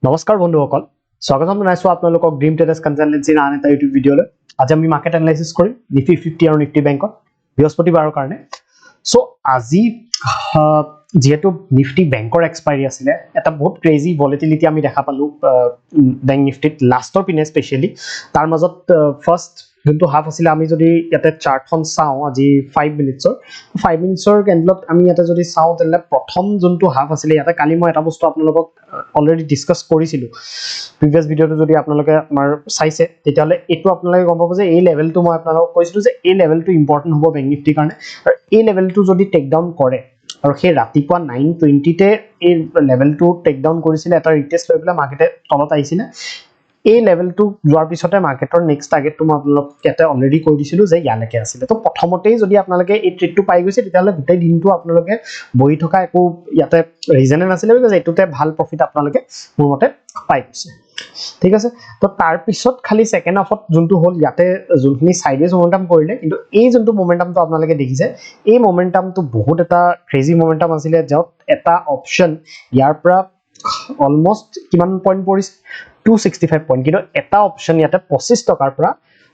নমস্কাৰ বন্ধুসকল, স্বাগতম জনাইছো আপোনালোকক ড্ৰিম ট্ৰেডাৰ্ছ কনসালটেন্সিৰ আন এটা ইউটিউব ভিডিঅ'লৈ। আজি আমি মাৰ্কেট এনালাইচিছ কৰিম নিফটি 50 আৰু নিফটি বেংকত বৃহস্পতিবাৰৰ কাৰণে। সো আজি যেহেতু নিফটি বেংকৰ এক্সপায়াৰি আছিলে, এটা বহুত ক্ৰেজি ভলিটিলিটি আমি দেখা পালো বেংক নিফটিত লাষ্টৰ পিনে স্পেচিয়েলি। তাৰ মাজত ফাৰ্ষ্ট যোনটো হাফ আছিলে, আমি যদি ইয়াতে চাৰ্টখন চাওঁ আজি 5 মিনিটছৰ কেণ্ডেলত আমি ইয়াতে যদি চাওঁ, তেন্তে প্ৰথম যোনটো হাফ আছিলে ইয়াতে, কালি মই এটা বস্তু আপোনালোকক অলৰেডি ডিছকাছ কৰিছিলোঁ প্ৰিভিয়াছ ভিডিঅ'টো। যদি আপোনালোকে আমাৰ চাইছে তেতিয়াহ'লে এইটো আপোনালোকে গম পাব যে এই লেভেলটো মই আপোনালোকক কৈছিলোঁ যে এই লেভেলটো ইম্পৰ্টেণ্ট হ'ব বেংক নিফটিৰ কাৰণে। আৰু এই লেভেলটো যদি টেক ডাউন কৰে, আৰু সেই ৰাতিপুৱা 9:20তে এই লেভেলটো টেক ডাউন কৰিছিলে, এটা ৰিটেষ্ট লৈ পেলাই মাৰ্কেটে তলত আহিছিলে। এই লেভেলটো যোৱাৰ পিছতে মাৰ্কেটৰ নেক্সট টাৰ্গেটটো মই আপোনালোকক ইয়াতে অলৰেডি কৈ দিছিলোঁ যে ইয়ালৈকে আছিলে। তো প্ৰথমতেই যদি আপোনালোকে এই ট্ৰেডটো পাই গৈছে, তেতিয়াহ'লে গোটেই দিনটো আপোনালোকে বহি থকা একো ইয়াতে ৰিজনে নাছিলে, বিকজ এইটোতে ভাল প্ৰফিট আপোনালোকে মোৰ মতে পাই গৈছে। ঠিক আছে, তো তাৰপিছত খালি ছেকেণ্ড হাফত যোনটো হ'ল, ইয়াতে যোনখিনি চাইডৱেজ মোমেণ্টাম কৰিলে, কিন্তু এই যোনটো মোমেণ্টামটো আপোনালোকে দেখিছে, এই মোমেণ্টামটো বহুত এটা ক্ৰেজি মোমেণ্টাম আছিলে, য'ত এটা অপশ্যন ইয়াৰ পৰা অলমষ্ট কিমান পইণ্ট পৰিছে, 265 পইণ্ট, কিন্তু এটা অপশ্যন ইয়াতে 25 টকাৰ পৰা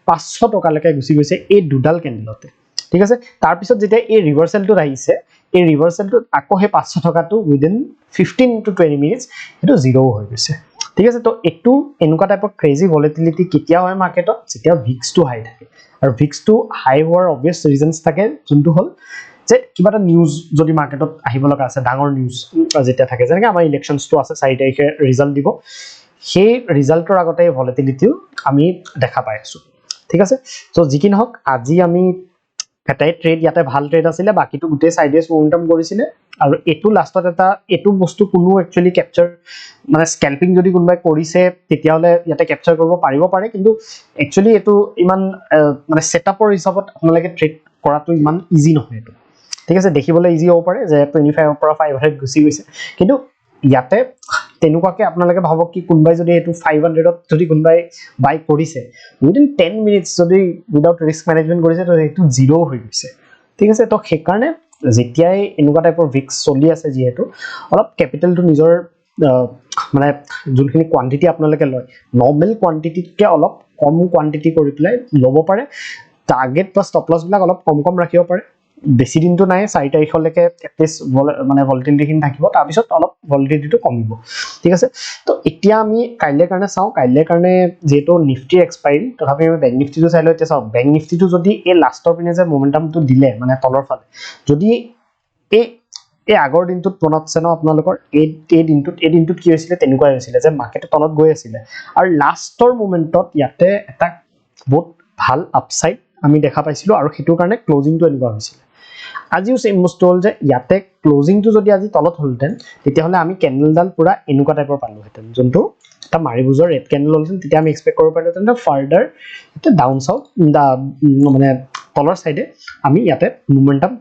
500 টকালৈকে গুচি গৈছে এই দুডাল কেণ্ডেলতে। ঠিক আছে, তাৰপিছত যেতিয়া এই ৰিভাৰ্চেলটোত আহিছে, এই ৰিভাৰ্চেলটোত আকৌ সেই 500 টকাটো উইদিন 15 to 20 মিনিটছ সেইটো জিৰ' হৈ গৈছে। ঠিক আছে, তো এইটো এনেকুৱা টাইপৰ ক্ৰেজি ভলিটিলিটি কেতিয়া হয় মাৰ্কেটত, যেতিয়া ভিক্সটো হাই থাকে। আৰু ভিক্সটো হাই হোৱাৰ অবভিয়াছ ৰিজনছ থাকে, যোনটো হ'ল যে কিবা এটা নিউজ যদি মাৰ্কেটত আহিব লগা আছে, ডাঙৰ নিউজ যেতিয়া থাকে, যেনেকৈ আমাৰ ইলেকশ্যনছটো আছে, 4 তাৰিখে ৰিজাল্ট দিব, সেই ৰিজাল্টৰ আগতে এই ভলিটিলিটিও আমি দেখা পাই আছোঁ। ঠিক আছে, চ' যি কি নহওক, আজি আমি এটাই ট্ৰেড ইয়াতে ভাল ট্ৰেড আছিলে, বাকীটো গোটেই চাইডৱেজ মোমেণ্টাম কৰিছিলে। আৰু এইটো লাষ্টত এইটো বস্তু কোনো একচুৱেলি কেপচাৰ, মানে স্কেল্পিং যদি কোনোবাই কৰিছে তেতিয়াহ'লে ইয়াতে কেপচাৰ কৰিব পাৰিব পাৰে, কিন্তু একচুৱেলি এইটো ইমান মানে ছেটআপৰ হিচাপত আপোনালোকে ট্ৰেড কৰাটো ইমান ইজি নহয় এইটো। ঠিক আছে, দেখিবলৈ ইজি হ'ব পাৰে যে 25ৰ পৰা 500 গুচি গৈছে, কিন্তু ইয়াতে তেনেকুৱাকে আপোনালোকে ভাবক কি কোনোবাই যদি এইটো 500ত যদি কোনোবাই বাই কৰিছে, উইদিন 10 মিনিটছ যদি উইদাউট ৰিস্ক মেনেজমেণ্ট কৰিছে, তো সেইটো জিৰ' হৈ গৈছে। ঠিক আছে, তো সেইকাৰণে যেতিয়াই এনেকুৱা টাইপৰ ভিক্স চলি আছে, যিহেতু অলপ কেপিটেলটো নিজৰ মানে যোনখিনি কোৱান্টিটি আপোনালোকে লয়, নৰ্মেল কোৱান্টিটিতকৈ অলপ কম কোৱান্টিটি কৰি পেলাই ল'ব পাৰে। টাৰ্গেট বা ষ্টপ লছবিলাক অলপ কম ৰাখিব পাৰে। বেছি দিনটো নাই, 4 তাৰিখলৈকে এটলিষ্ট মানে ভলিটিলিটিখিনি থাকিব, তাৰপিছত অলপ ভলিটিলিটিটো কমিব। ঠিক আছে, তো এতিয়া আমি কাইলৈৰ কাৰণে চাওঁ। কাইলৈৰ কাৰণে যিহেতু নিফটিৰ এক্সপায়াৰি, তথাপি আমি বেংক নিফটিটো চাই লওঁ। এতিয়া চাওক, বেংক নিফটিটো যদি এই লাষ্টৰ পিনে যে মোমেণ্টামটো দিলে, মানে তলৰ ফালে, যদি এই আগৰ দিনটোত মনত আছে ন আপোনালোকৰ, এই দিনটোত কি হৈছিলে, তেনেকুৱাই হৈছিলে যে মাৰ্কেটে তলত গৈ আছিলে, আৰু লাষ্টৰ মোমেণ্টত ইয়াতে এটা বহুত ভাল আপচাইড আমি দেখা পাইছিলোঁ, আৰু সেইটোৰ কাৰণে ক্লজিংটো এনেকুৱা হৈছিলে। আজিও চেম বস্তু হ'ল যে ইয়াতে ক্লজিংটো যদি আজি তলত হ'লহেঁতেন, তেতিয়াহ'লে আমি কেণ্ডেলডাল পুৰা এনেকুৱা টাইপৰ পালোহেঁতেন, যোনটো এটা মাৰিবুজৰ ৰেড কেণ্ডেল হ'লহেঁতেন। তেতিয়া আমি এক্সপেক্ট কৰিব পাৰিলোহেঁতেন ফাৰ্ডাৰ ডাউন চাউথ মানে তলৰ চাইডে আমি ইয়াতে মোমেণ্টাম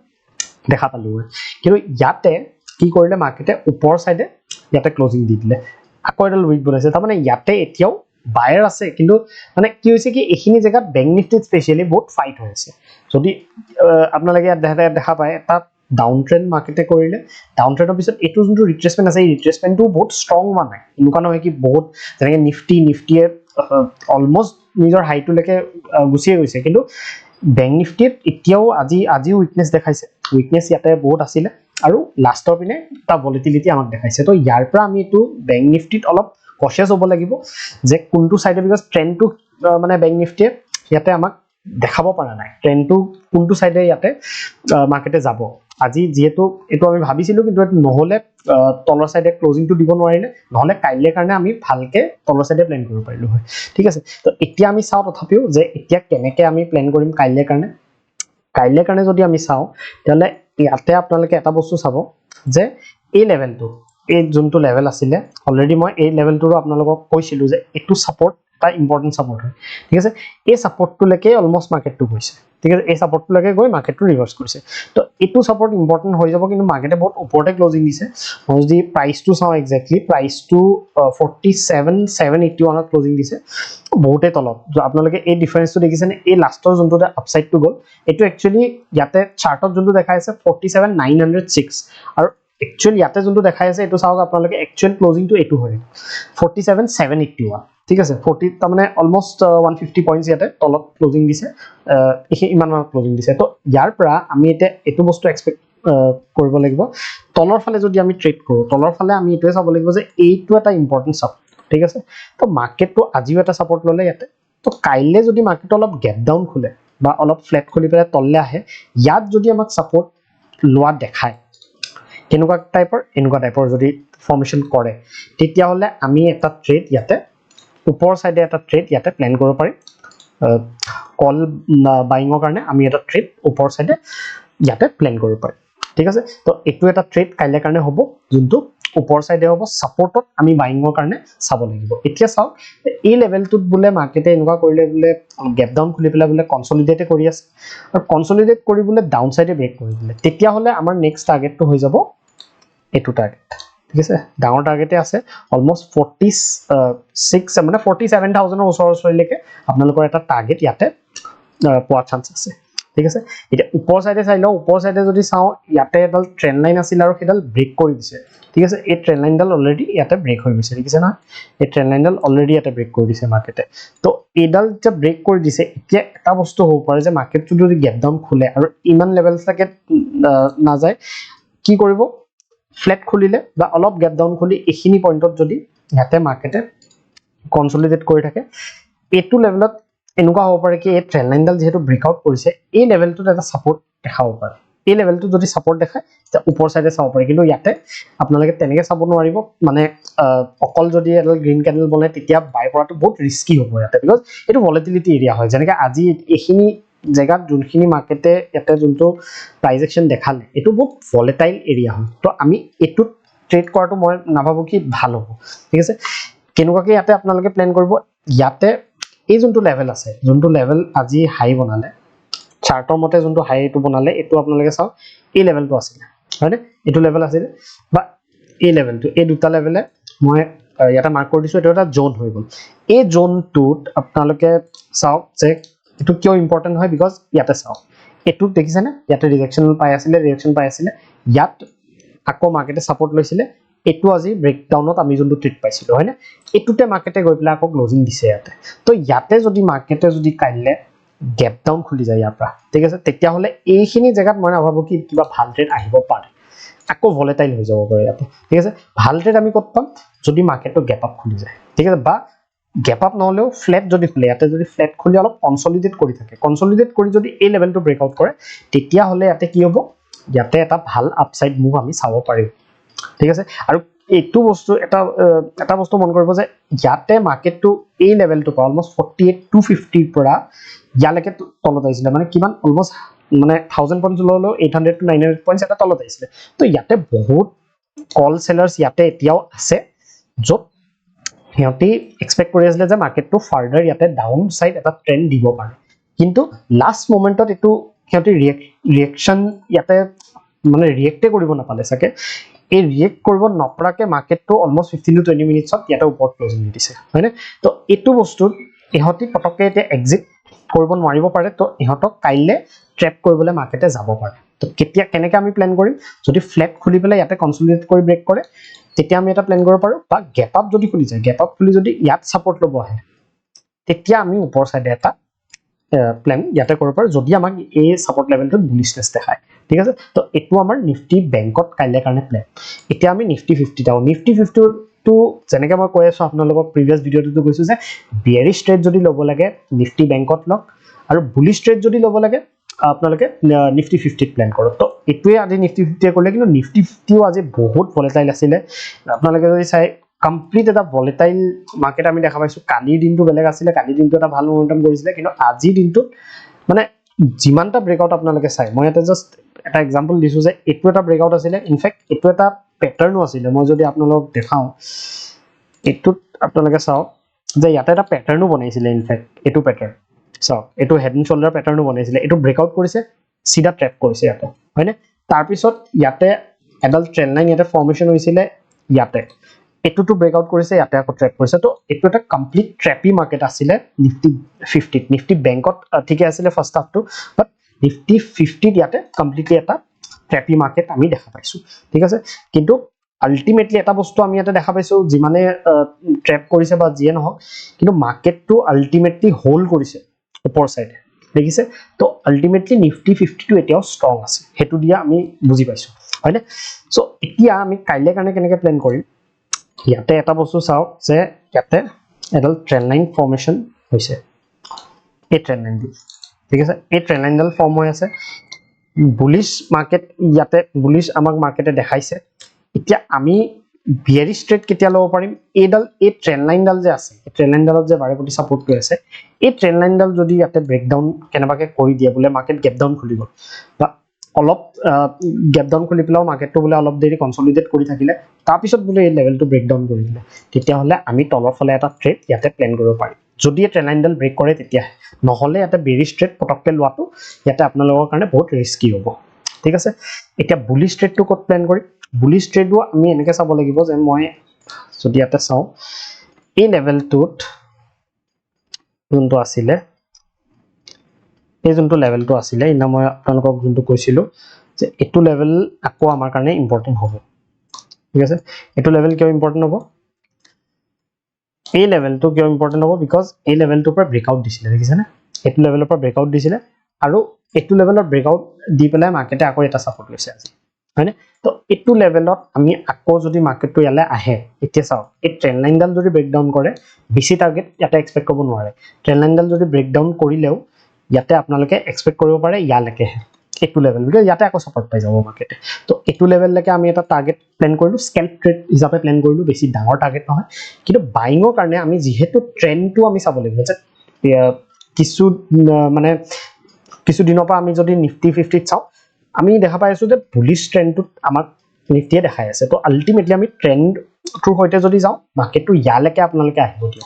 দেখা পালোঁ। কিন্তু ইয়াতে কি কৰিলে মাৰ্কেটে, ওপৰ চাইডে ইয়াতে ক্লজিং দি দিলে, আকৌ এডাল উইক বনাইছে। তাৰমানে ইয়াতে এতিয়াও বায়াৰ আছে, কিন্তু মানে কি হৈছে কি, এইখিনি জেগাত বেংক নিফটিত স্পেচিয়েলি বহুত ফাইট হৈ আছে। যদি আপোনালোকে ইয়াত দেখা পায়, এটা ডাউন ট্ৰেণ্ড মাৰ্কেটে কৰিলে, ডাউন ট্ৰেণ্ডৰ পিছত এইটো যোনটো ৰিট্ৰেচমেণ্ট আছে, এই ৰিট্ৰেচমেণ্টটো বহুত ষ্ট্ৰং হোৱা নাই। এনেকুৱা নহয় কি বহুত, যেনেকৈ নিফটিয়ে অলমষ্ট নিজৰ হাইটোলৈকে গুচিয়ে গৈছে, কিন্তু বেংক নিফটিত এতিয়াও আজিও উইকনেছ দেখাইছে। উইকনেছ ইয়াতে বহুত আছিলে, আৰু লাষ্টৰ পিনে এটা ভলিটিলিটি আমাক দেখাইছে। তো ইয়াৰ পৰা আমি এইটো বেংক নিফটিত অলপ কচিয়াছ হ'ব লাগিব যে কোনটো চাইডে, বিকজ ট্ৰেণ্ডটো মানে বেংক নিফটিয়ে ইয়াতে আমাক দেখাব পৰা নাই, ট্ৰেণ্ডটো কোনটো চাইডে ইয়াতে মাৰ্কেটে যাব। আজি যিহেতু এইটো আমি ভাবিছিলোঁ, কিন্তু এইটো নহ'লে, তলৰ চাইডে ক্লজিংটো দিব নোৱাৰিলে, নহ'লে কাইলৈৰ কাৰণে আমি ভালকৈ তলৰ চাইডে প্লেন কৰিব পাৰিলোঁ হয়। ঠিক আছে, তো এতিয়া আমি চাওঁ তথাপিও যে এতিয়া কেনেকৈ আমি প্লেন কৰিম কাইলৈৰ কাৰণে। কাইলৈৰ কাৰণে যদি আমি চাওঁ, তেতিয়াহ'লে ইয়াতে আপোনালোকে এটা বস্তু চাব যে এই লেভেলটো, এই যোনটো লেভেল আছিলে, অলৰেডি মই এই লেভেলটোৰো আপোনালোকক কৈছিলোঁ যে এইটো ছাপৰ্ট, এটা ইম্পৰ্টেণ্ট ছাপৰ্ট হয়। ঠিক আছে, এই ছাপৰ্টটোলৈকে অলমষ্ট মাৰ্কেটটো গৈছে। ঠিক আছে, এই ছাপৰ্টটোলৈকে গৈ মাৰ্কেটটো ৰিভাৰ্চ কৰিছে। তো এইটো ছাপৰ্ট ইম্পৰ্টেণ্ট হৈ যাব, কিন্তু মাৰ্কেটে বহুত ওপৰতে ক্লজিং দিছে। মই যদি প্ৰাইচটো চাওঁ, একজেক্টলি প্ৰাইচটো 47,781ত ক্লজিং দিছে, বহুতেই তলত। আপোনালোকে এই ডিফাৰেঞ্চটো দেখিছেনে, এই লাষ্টৰ যোনটো আপচাইডটো গ'ল, এইটো একচুৱেলি ইয়াতে চাৰ্টত যোনটো দেখাইছে 47,906, আৰু একচুৱেলি ইয়াতে যোনটো দেখাই আছে এইটো চাওক আপোনালোকে একচুৱেল ক্লোজিংটো এইটো হয় 47781 ঠিক আছে 40 তাৰমানে অলমোষ্ট 150 পইণ্টছ ইয়াতে তলত ক্লোজিং দিছে ইমান ক্লোজিং দিছে তো ইয়াৰ পৰা আমি এতিয়া এইটো বস্তু এক্সপেক্ট কৰিব লাগিব তলৰ ফালে যদি আমি ট্ৰেড কৰোঁ তলৰ ফালে আমি এইটোৱে চাব লাগিব যে এইটো এটা ইম্পৰ্টেণ্ট সাপোৰ্ট ঠিক আছে তো মাৰ্কেটটো আজিও এটা সাপোৰ্ট ল'লে ইয়াতে তো কাইলে যদি মাৰ্কেটটো অলপ গ্যাপ ডাউন খোলে বা অলপ ফ্লেট খুলি পেলাই তললে আহে ইয়াত যদি আমাক সাপোৰ্ট লোৱা দেখায় এনেকুৱা টাইপৰ যদি ফৰ্মেশন কৰে তেতিয়া হলে আমি এটা ট্ৰেড ইয়াতে ওপৰ সাইডে এটা ট্ৰেড ইয়াতে প্ল্যান কৰিব পাৰিম কল বাইঙৰ কাৰণে আমি এটা ট্ৰেড ওপৰ সাইডে ইয়াতে প্ল্যান কৰিব পাৰিম ঠিক আছে তো এটো এটা ট্ৰেড কাইলে কাৰণে হ'ব যোনটো ওপৰ সাইডে হ'ব সাপোৰ্টত আমি বাইঙৰ কাৰণে চাব লাগিব এতিয়া চাও এই লেভেলটোত বুলে মাৰ্কেটে এনেকুৱা কৰিলে বুলে গ্যাপ ডাউন খুলি পেলা বুলে কনসলিডেট কৰি আছে আৰু কনসলিডেট কৰি বুলে ডাউন সাইডে ব্ৰেক কৰি দিলে তেতিয়া হলে আমাৰ নেক্সট টাৰ্গেটটো হৈ যাব এটো টাৰ্গেট ঠিক আছে ডাঙৰ টাৰ্গেটে আছে অলমোষ্ট 46 মানে 47000 ৰ ওচৰলৈকে আপোনালোকৰ এটা টাৰ্গেট ইয়াতে পোৱা চান্স আছে ঠিক আছে এটা ওপৰ সাইডে চাই লও ওপৰ সাইডে যদি চাও ইয়াতে এডাল ট্ৰেন্ড লাইন আছিল আৰু হেডাল ব্ৰেক কৰি দিছে ঠিক আছে এই ট্ৰেন্ড লাইনডাল অলৰেডি ইয়াতে ব্ৰেক হৈ গৈছে ঠিক আছে না এই ট্ৰেন্ড লাইনডাল অলৰেডি ইয়াতে ব্ৰেক কৰি দিছে মাৰ্কেটে তো এডাল যে ব্ৰেক কৰি দিছে এতিয়া এটা বস্তু হ'ব পাৰে যে মাৰ্কেটটো যদি গ্যাপ ডাউন খোলে আৰু ইমান লেভেলছ লাগে না যায় কি কৰিব ফ্ল্যাট খুলিলে বা অলপ গ্যাপ ডাউন খুলি এখিনি পয়েন্টত যদি ইয়াতে মাৰ্কেটে কনসলিডেট কৰি থাকে এটো লেভেলত এনেকুৱা হ'ব পাৰে কি এই ট্ৰেন্ড লাইনডাল যেহেতু ব্ৰেকআউট কৰিছে এই লেভেলটোত এটা সাপোৰ্ট দেখাব পাৰে এই লেভেলটো যদি সাপোৰ্ট দেখায় তে ওপৰ সাইডে চাব পাৰে কিন্তু ইয়াতে আপোনালোকে তেনেকে চাব নোৱাৰিব মানে অকল যদি এডাল গ্ৰীন ক্যান্ডেল বনে তেতিয়া বাই কৰাটো বহুত ৰিস্কি হ'ব ইয়াতে বিকজ এটো ভলাটিলিটি এৰিয়া হয় যেনেকৈ আজি এখিনি জেগাত যোনখিনি মাৰ্কেটে ইয়াতে যোনটো প্ৰাইস একশন দেখালে এটো বহুত ভলাটাইল এৰিয়া হয় তো আমি এটো ট্ৰেড কৰাটো মই নাভাবো কি ভাল হ'ব ঠিক আছে কেনেকুৱাকে ইয়াতে আপোনালোকে প্ল্যান কৰিব ইয়াতে এই যোনটো লেভেল আছে যোনটো লেভেল আজি হাই বনালে চাৰ্টৰ মতে যোনটো হাই এটো বনালে এটো আপোনালোকে চাও এই লেভেলটো আছিল হয়নে এটো লেভেল আছিল বা এই লেভেলটো এই দুটা লেভেলে মই ইয়াতে মাৰ্ক কৰি দিছো এটো এটা জোন হৈ গল এই জোনটোত আপোনালোকে চাও যে এটো কিয় ইম্পৰ্টেন্ট হয় বিকজ ইয়াতে চাও এটো দেখিছেনে ইয়াতে ৰিজেকশন পাই আছিল ইয়াত আকৌ মাৰ্কেটে সাপোৰ্ট লৈছিলে এটো আজি ব্ৰেকডাউনত আমি যোনটো ট্ৰেড পাইছিলো হয়নে এটোতে মাৰ্কেটে গৈ পেলা আকৌ ক্লোজিং দিছে ইয়াতে তো ইয়াতে যদি মাৰ্কেটে যদি কাইলে গ্যাপ ডাউন খুলি যায় ইয়াৰ পৰা ঠিক আছে তেতিয়া হলে এইখিনি জায়গাত মই নাভাবো কি কিবা ভাল ট্ৰেড আহিব পাৰে আকৌ ভলাটাইল হৈ যাব পাৰে ইয়াতে ঠিক আছে ভাল ট্ৰেড আমি কত পাম যদি মাৰ্কেটটো গ্যাপ আপ খুলি যায় ঠিক আছে বা গ্যাপ আপ নহলেও ফ্ল্যাট যদি খুলে ইয়াতে যদি ফ্ল্যাট খুলি অলপ কনসলিডেট কৰি থাকে কনসলিডেট কৰি যদি এই লেভেলটো ব্ৰেকআউট কৰে তেতিয়া হলে ইয়াতে কি হ'ব ইয়াতে এটা ভাল আপসাইড মুভ আমি চাব পাৰিম ঠিক আছে আৰু এইটো বস্তু এটা বস্তু মন কৰিব যে ইয়াতে মাৰ্কেটটো এই লেভেলটো পা অলমোষ্ট 48250 পৰা ইয়ালৈকে তলত আহিছিল মানে কিমান অলমোষ্ট মানে 1000 পইণ্টছ ললো 800 to 900 পইণ্টছ এটা তলত আহিছিল তো ইয়াতে বহুত কল সেলাৰ্স ইয়াতে এতিয়াও আছে যত হিয়তি এক্সপেক্ট কৰি আছিল যে মাৰ্কেটটো ফাৰ্দাৰ ইয়াতে ডাউন সাইড এটা ট্ৰেন্ড দিব পাৰে কিন্তু লাষ্ট মোমেন্টত এটো হিয়তি ৰিঅ্যাকশন ইয়াতে মানে ৰিঅ্যাক্টে কৰিব নাপালে সকে এই ৰিঅ্যাক্ট কৰিব নপৰাকে মাৰ্কেটটো অলমোষ্ট 15 to 20 মিনিটছত ইয়াতে ওপৰত ক্লোজিং দিছে হয়নে তো এটো বস্তু ইহতি পটকে এতে এক্সিট কৰিব নোৱাৰিব পাৰে তো ইহতক কাইলে ট্ৰেপ কৰিবলৈ মাৰ্কেটে যাব পাৰে তো কেতিয়া কেনেকৈ আমি প্ল্যান কৰিম যদি ফ্ল্যাট খুলি পেলাই ইয়াতে কনসলিডেট কৰি ব্ৰেক কৰে তেতিয়া আমি এটা প্ল্যান কৰিব পাৰো বা গ্যাপ আপ যদি খুলি যায় গ্যাপ আপ খুলি যদি ইয়াত সাপোৰ্ট লব আহে তেতিয়া আমি ওপৰ সাইডে এটা প্ল্যান ইয়াতে কৰিব পাৰো যদি আমাক এই সাপোৰ্ট লেভেলটোত বুলিশনেস দেখায় ঠিক আছে তো এটো আমাৰ নিফটি বেংকত কাইলে কাৰণে প্ল্যান এতিয়া আমি নিফটি 50 টাও নিফটি 50 তো যেনেকৈ মই কৈ আছো আপোনালোকক প্ৰিভিয়াস ভিডিওটো কৈছো যে বিয়াৰিশ ট্ৰেড যদি লব লাগে নিফটি বেংকত লক আৰু বুলিশ ট্ৰেড যদি লব লাগে আপোনালোকে নিফটি 50 প্ল্যান কৰক তো এটোৱে আজি নিফটি 50 কৰিলে কিন্তু নিফটি 50 আজি বহুত ভলাটাইল আছিল আপোনালোকে যদি চাই কমপ্লিট এটা ভলাটাইল মাৰ্কেট আমি দেখা পাইছো কালিৰ দিনটো বেলেগ আছিল কালিৰ দিনটো এটা ভাল মোমেন্টাম কৰিছিল কিন্তু আজি দিনটো মানে জিমানটা ব্ৰেকআউট আপোনালোকে চাই মই এটা জাস্ট এটা এক্সাম্পল দিছো যে এটো এটা ব্ৰেকআউট আছিল ইনফেক্ট এটো এটা প্যাটাৰ্নও আছিল মই যদি আপোনালোকক দেখাও এটোত আপোনালোকে চাও যে ইয়াতে এটা প্যাটাৰ্নও বনাইছিল ইনফেক্ট এটো প্যাটাৰ্ন চাও এটো হেড এণ্ড শোল্ডাৰ প্যাটাৰ্নও বনাইছিল এটো ব্ৰেকআউট কৰিছে সিধা ট্ৰেপ কৰিছে ইয়াতে হয়নে তাৰ পিছত ইয়াতে এডাল ট্ৰেন্ড লাইন ইয়াতে ফৰ্মেশন হৈছিল ইয়াতে এটোটো ব্ৰেকআউট কৰিছে ইয়াতে আকৌ ট্ৰেপ কৰিছে তো এটো এটা কমপ্লিট ট্ৰেপি মাৰ্কেট আছিল নিফটি 50 নিফটি বেংকত ঠিকে আছিল ফাৰ্স্ট হাফটো বাট নিফটি 50 ইয়াতে কমপ্লিটলি এটা ট্ৰেপি মাৰ্কেট আমি দেখা পাইছো ঠিক আছে কিন্তু আলটিমেটলি এটা বস্তু আমি ইয়াতে দেখা পাইছো যিমানে ট্ৰেপ কৰিছে বা যিয়ে নহওক কিন্তু মাৰ্কেটটো আলটিমেটলি হোল্ড কৰিছে ওপৰ সাইডে দেখিছে তো আলটিমেটলি নিফটি 50 টো এতিয়াও ষ্ট্ৰং আছে হেতু দিয়া আমি বুজি পাইছো হয়নে সো এতিয়া আমি কাইলে কাৰণে কেনেকৈ প্ল্যান কৰিম ইয়াতে এটা বস্তু চাও যে ইয়াতে এডাল ট্ৰেন্ড লাইন ফৰ্মেশন হৈছে এই ট্ৰেন্ড লাইন ঠিক আছে এই ট্ৰেন্ড লাইনডাল ফৰ্ম হৈ আছে বুলিশ মাৰ্কেট ইয়াতে বুলিশ আমাক মাৰ্কেটে দেখাইছে এতিয়া আমি বিয়াৰিশ ট্ৰেড কেতিয়া লব পাৰিম এই ট্ৰেন্ড লাইনডাল যে আছে এই ট্ৰেন্ড লাইনডালত যে বাৰে প্ৰতি সাপোৰ্ট কৰি আছে এই ট্ৰেন্ড লাইনডাল যদি ইয়াতে ব্ৰেকডাউন কেনেবাকে কৰি দিয়ে বোলে মাৰ্কেট গেপ ডাউন খুলি গল বা অলপ গেপ ডাউন খুলি পেলাও মাৰ্কেটটো বোলে অলপ দেৰি কনসলিডেট কৰি থাকিলে তাৰ পিছত বোলে এই লেভেলটো ব্ৰেকডাউন কৰি দিলে তেতিয়া হলে আমি তলৰ ফালে এটা ট্ৰেড ইয়াতে প্ল্যান কৰিব পাৰিম যদি এই ট্ৰেন্ড লাইনডাল ব্ৰেক কৰে তেতিয়া নহলে ইয়াতে বেৰিশ ট্ৰেড পটককে লোৱাটো ইয়াতে আপোনালোকৰ কাৰণে বহুত ৰিস্কি হ'ব ঠিক আছে এতিয়া বুলিশ ট্ৰেডটো ক'ত প্ল্যান কৰিম বুলিশ ট্ৰেডও আমি এনেকৈ চাব লাগিব যে মই যদি ইয়াতে চাও এই লেভেলটোত যোনটো আছিলে এই যোনটো লেভেলটো আছিলে ইনা মই আপোনালোকক যোনটো কৈছিলো যে এটো লেভেল আকৌ আমাৰ কাৰণে ইম্পৰ্টেন্ট হ'ব ঠিক আছে এটো লেভেল কিয় ইম্পৰ্টেন্ট হ'ব এই লেভেলটো কিয় ইম্পৰ্টেন্ট হ'ব বিকজ এই লেভেলটোৰ পৰা ব্ৰেকআউট দিছিলে দেখিছে না এটো লেভেলৰ পৰা ব্ৰেকআউট দিছিলে আৰু এটো লেভেলৰ ব্ৰেকআউট দি পেলাই মাৰ্কেটে আকৌ এটা সাপোৰ্ট লৈছে আজি হয়নে তো এটো লেভেলত আমি আকৌ যদি মাৰ্কেটটো ইয়ালে আহে এতিয়া চাও এই ট্ৰেন্ড লাইনডাল যদি ব্ৰেকডাউন কৰে বেছি টাৰ্গেট ইয়াতে এক্সপেক্ট কৰিব নোৱাৰে ট্ৰেন্ড লাইনডাল যদি ব্ৰেকডাউন কৰিলেও ইয়াতে আপোনালোকে এক্সপেক্ট কৰিব পাৰে ইয়ালৈকে এটো লেভেল বিকজ ইয়াতে আকৌ সাপোৰ্ট পাই যাব মাৰ্কেটে তো এটো লেভেললৈকে আমি এটা টাৰ্গেট প্ল্যান কৰিলো স্কেলপ ট্ৰেড হিচাপে প্ল্যান কৰিলো বেছি ডাঙৰ টাৰ্গেট নহয় কিন্তু বাইঙৰ কাৰণে আমি যেহেতু ট্ৰেন্ডটো আমি চাব লাগিব যে কিছু মানে কিছু দিনৰ পৰা আমি যদি নিফটি 50 চাও আমি দেখা পাই আছো যে বুলিশ ট্ৰেন্ডটো আমাক নিফটিয়ে দেখাই আছে তো আলটিমেটলি আমি ট্ৰেন্ডটোৰ সৈতে যদি যাও মাৰ্কেটটো ইয়ালৈকে আপোনালোকে আহিব দিও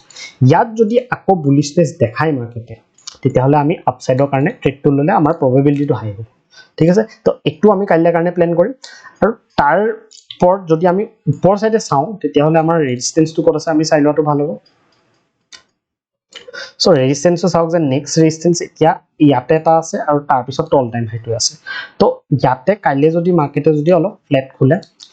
ইয়াত যদি আকৌ বুলিশনেস দেখাই মাৰ্কেটে তেতিয়াহলে আমি আপসাইডৰ কাৰণে ট্ৰেডটো ললে আমাৰ প্ৰবাবিলিটিটো হাই হ'ব ঠিক আছে তো একটু আমি কাইলৈ কাৰণে প্ল্যান কৰিম আৰু তাৰ পৰ যদি আমি উপৰ সাইডে চাও তেতিয়াহলে আমাৰ ৰেজিস্ট্যান্সটো ক'ত আছে আমি চাই লোৱাটো ভাল হ'ব সো ৰেজিস্ট্যান্সটো চাওক যে নেক্সট ৰেজিস্ট্যান্স এতিয়া ইয়াতে এটা আছে আৰু তাৰ পিছত অল টাইম হাইটো আছে তো ইয়াতে কাইলে যদি মাৰ্কেটে যদি অলপ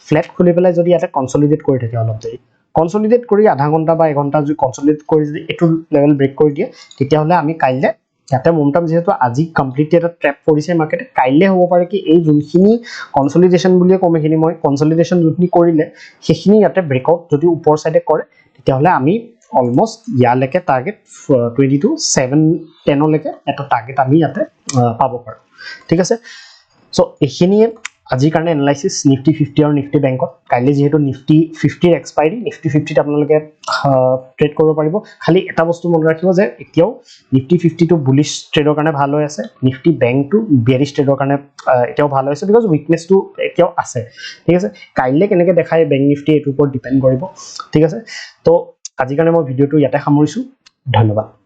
ফ্ল্যাট খুলি পেলাই যদি ইয়াতে কনসলিডেট কৰি থাকে অলপ দেৰি কনসলিডেট কৰি আধা ঘন্টা বা 1 ঘন্টা যদি কনসলিডেট কৰি যদি এটো লেভেল ব্ৰেক কৰি দিয়ে তেতিয়াহলে আমি কাইলে ইয়াতে মোমটাম যেহেতু আজি কমপ্লিটলি এটা ট্ৰেপ কৰিছে মাৰ্কেটে কাইলে হ'ব পাৰে কি এই যোনখিনি কনসলিডেশন বুলিয়ে কমেখিনি মই কনসলিডেশন যোনখিনি কৰিলে সেইখিনি ইয়াতে ব্ৰেকআউট যদি ওপৰ সাইডে কৰে তেতিয়াহলে আমি অলমোস্ট ইয়ালৈকে টাৰ্গেট 22 710 লৈকে এটা টাৰ্গেট আমি ইয়াতে পাব পাৰো ঠিক আছে সো এইখিনিয়ে আজিৰ কাৰণে এনালাইসিস নিফটি 50 আৰু নিফটি বেংকত কাইলে যেহেতু নিফটি 50 ৰ এক্সপাইৰি নিফটি 50 ত আপোনালোকে ট্ৰেড কৰিব পাৰিব খালি এটা বস্তু মনত ৰাখিব যে এতিয়াও নিফটি 50 টো বুলিশ ট্ৰেডৰ কাৰণে ভাল হৈ আছে নিফটি বেংকটো বিয়াৰিশ ট্ৰেডৰ কাৰণে এতিয়াও ভাল হৈছে বিকজ উইকনেসটো এতিয়াও আছে ঠিক আছে কাইলে কেনেকৈ দেখায় বেংক নিফটি এটোৰ ওপৰত ডিপেন্ড কৰিব ঠিক আছে তো আজিৰ কাৰণে মই ভিডিওটো ইয়াতে সামৰিছো ধন্যবাদ